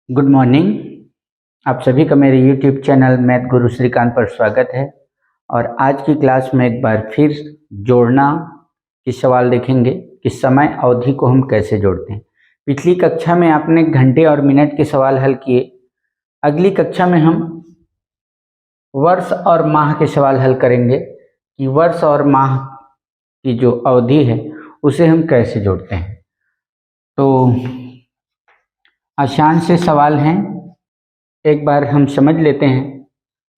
Good morning. आप सभी का मेरे यूट्यूब चैनल मैथ गुरु श्रीकांत पर स्वागत है। और आज की क्लास में एक बार फिर जोड़ना के सवाल देखेंगे कि समय अवधि को हम कैसे जोड़ते हैं। पिछली कक्षा में आपने घंटे और मिनट के सवाल हल किए। अगली कक्षा में हम वर्ष और माह के सवाल हल करेंगे कि वर्ष और माह की जो अवधि है उसे हम कैसे जोड़ते हैं। तो आसान से सवाल हैं, एक बार हम समझ लेते हैं।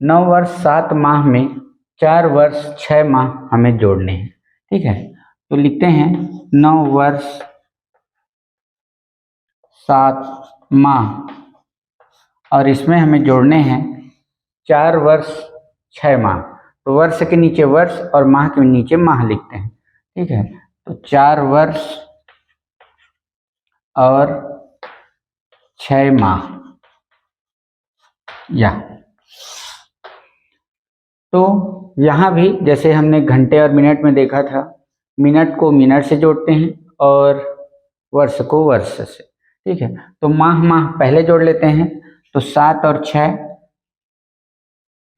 9 वर्ष 7 माह में 4 वर्ष 6 माह हमें जोड़ने हैं। ठीक है, तो लिखते हैं 9 वर्ष 7 माह और इसमें हमें जोड़ने हैं 4 वर्ष 6 माह। तो वर्ष के नीचे वर्ष और माह के नीचे माह लिखते हैं। ठीक है, तो 4 वर्ष और 6 माह या तो यहाँ भी जैसे हमने घंटे और मिनट में देखा था, मिनट को मिनट से जोड़ते हैं और वर्ष को वर्ष से। ठीक है, तो माह पहले जोड़ लेते हैं। तो 7 और 6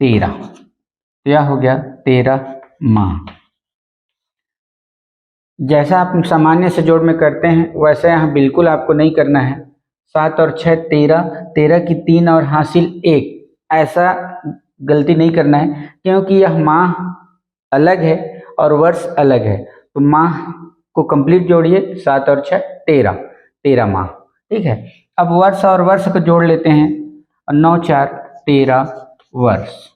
13, तो यह हो गया 13 माह। जैसा आप सामान्य से जोड़ में करते हैं वैसे यहाँ बिल्कुल आपको नहीं करना है। 7 और 6 13, 13 की 3 और हासिल 1, ऐसा गलती नहीं करना है, क्योंकि यह माह अलग है और वर्ष अलग है। तो माह को कंप्लीट जोड़िए, 7 और 6 13 माह। ठीक है, अब वर्ष और वर्ष को जोड़ लेते हैं और 9 4 13 वर्ष।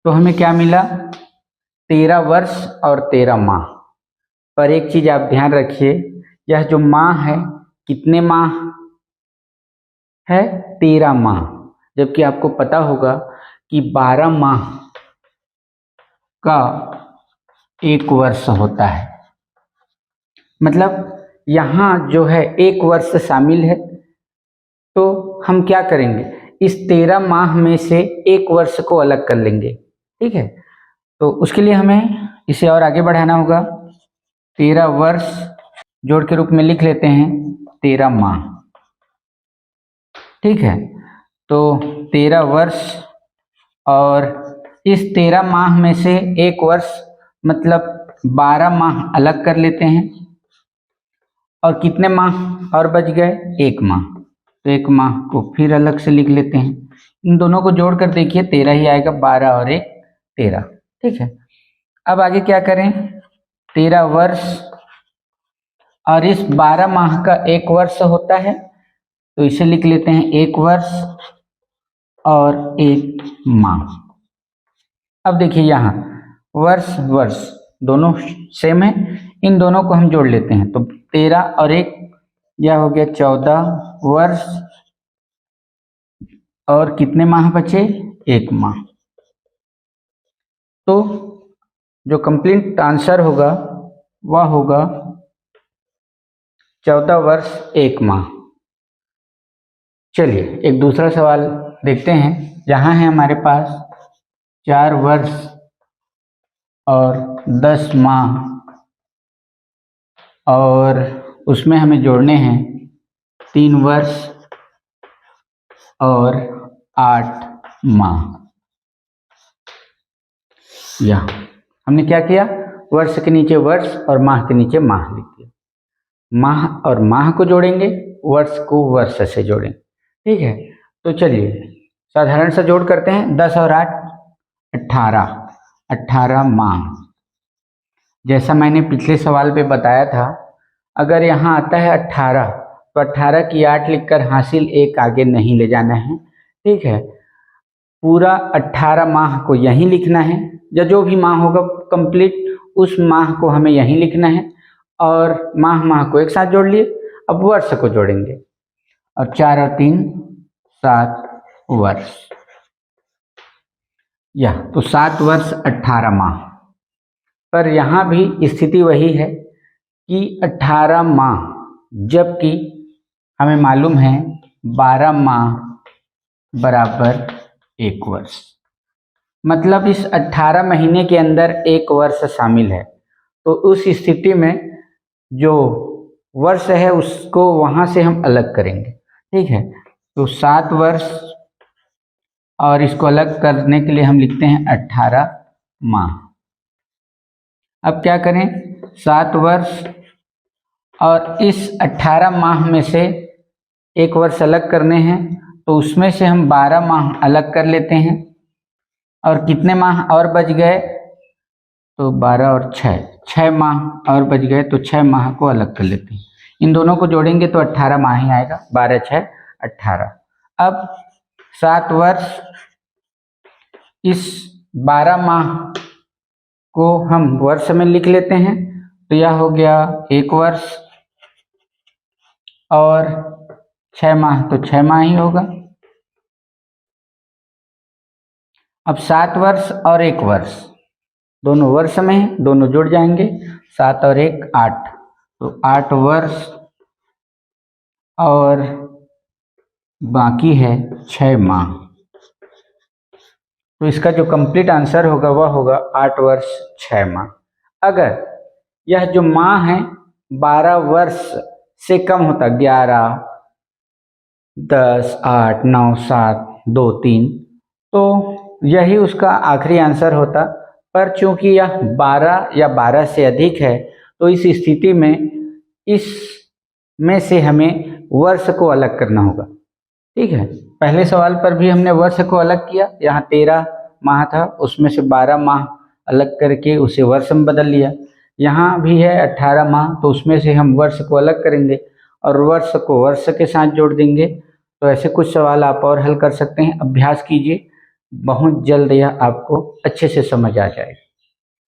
तो हमें क्या मिला? 13 वर्ष और 13 माह। पर एक चीज आप ध्यान रखिए, यह जो माह है कितने माह है? 13 माह। जबकि आपको पता होगा कि 12 माह का 1 वर्ष होता है। मतलब यहाँ जो है 1 वर्ष शामिल है। तो हम क्या करेंगे, इस 13 माह में से 1 वर्ष को अलग कर लेंगे। ठीक है, तो उसके लिए हमें इसे और आगे बढ़ाना होगा। 13 वर्ष जोड़ के रूप में लिख लेते हैं 13 माह। ठीक है, तो 13 वर्ष और इस 13 माह में से 1 वर्ष मतलब 12 माह अलग कर लेते हैं। और कितने माह और बच गए? 1 माह। तो 1 माह को फिर अलग से लिख लेते हैं। इन दोनों को जोड़ कर देखिए 13 ही आएगा, 12 और 1 13। ठीक है, अब आगे क्या करें? 13 वर्ष और इस 12 माह का 1 वर्ष होता है, तो इसे लिख लेते हैं 1 वर्ष और 1 माह। अब देखिए यहाँ वर्ष वर्ष दोनों सेम है, इन दोनों को हम जोड़ लेते हैं। तो 13 और 1 यह हो गया 14 वर्ष और कितने माह बचे? 1 माह। तो जो कंप्लीट आंसर होगा वह होगा 14 वर्ष 1 माह। चलिए एक दूसरा सवाल देखते हैं। यहाँ है हमारे पास 4 वर्ष और 10 माह और उसमें हमें जोड़ने हैं 3 वर्ष और 8 माह। या हमने क्या किया, वर्ष के नीचे वर्ष और माह के नीचे माह लिख दिया। माह और माह को जोड़ेंगे, वर्ष को वर्ष से जोड़ेंगे। ठीक है, तो चलिए साधारण सा जोड़ करते हैं। 10 और 8 18 माह। जैसा मैंने पिछले सवाल पे बताया था, अगर यहाँ आता है 18 तो 18 की 8 लिखकर हासिल 1 आगे नहीं ले जाना है। ठीक है, पूरा 18 माह को यहीं लिखना है, या जो भी माह होगा कंप्लीट उस माह को हमें यहीं लिखना है। और माह को एक साथ जोड़ लिए। अब वर्ष को जोड़ेंगे और 4 और 3 7 वर्ष। या तो 7 वर्ष 18 माह। पर यहाँ भी स्थिति वही है कि 18 माह, जबकि हमें मालूम है 12 माह बराबर 1 वर्ष। मतलब इस 18 महीने के अंदर 1 वर्ष शामिल है। तो उस स्थिति में जो वर्ष है उसको वहाँ से हम अलग करेंगे। ठीक है, तो 7 वर्ष और इसको अलग करने के लिए हम लिखते हैं 18 माह। अब क्या करें, 7 वर्ष और इस 18 माह में से 1 वर्ष अलग करने हैं, तो उसमें से हम 12 माह अलग कर लेते हैं। और कितने माह और बच गए, तो 12 और 6 माह और बच गए, तो 6 माह को अलग कर लेते हैं। इन दोनों को जोड़ेंगे तो 18 माह ही आएगा, 12 6 18। अब 7 वर्ष इस 12 माह को हम वर्ष में लिख लेते हैं, तो यह हो गया 1 वर्ष और 6 माह, तो 6 माह ही होगा। अब 7 वर्ष और 1 वर्ष दोनों वर्ष में हैं, दोनों जुड़ जाएंगे, 7 और 1 8, तो 8 वर्ष और बाकी है 6 माह। तो इसका जो कंप्लीट आंसर होगा वह होगा 8 वर्ष 6 माह। अगर यह जो माह है 12 वर्ष से कम होता, 11 10 8 9 7 2 3, तो यही उसका आखिरी आंसर होता। पर चूंकि यह 12 या 12 से अधिक है, तो इस स्थिति में इस में से हमें वर्ष को अलग करना होगा। ठीक है, पहले सवाल पर भी हमने वर्ष को अलग किया, यहाँ 13 माह था, उसमें से 12 माह अलग करके उसे वर्ष में बदल लिया। यहाँ भी है 18 माह, तो उसमें से हम वर्ष को अलग करेंगे और वर्ष को वर्ष के साथ जोड़ देंगे। तो ऐसे कुछ सवाल आप और हल कर सकते हैं, अभ्यास कीजिए, बहुत जल्द यह आपको अच्छे से समझ आ जाएगा।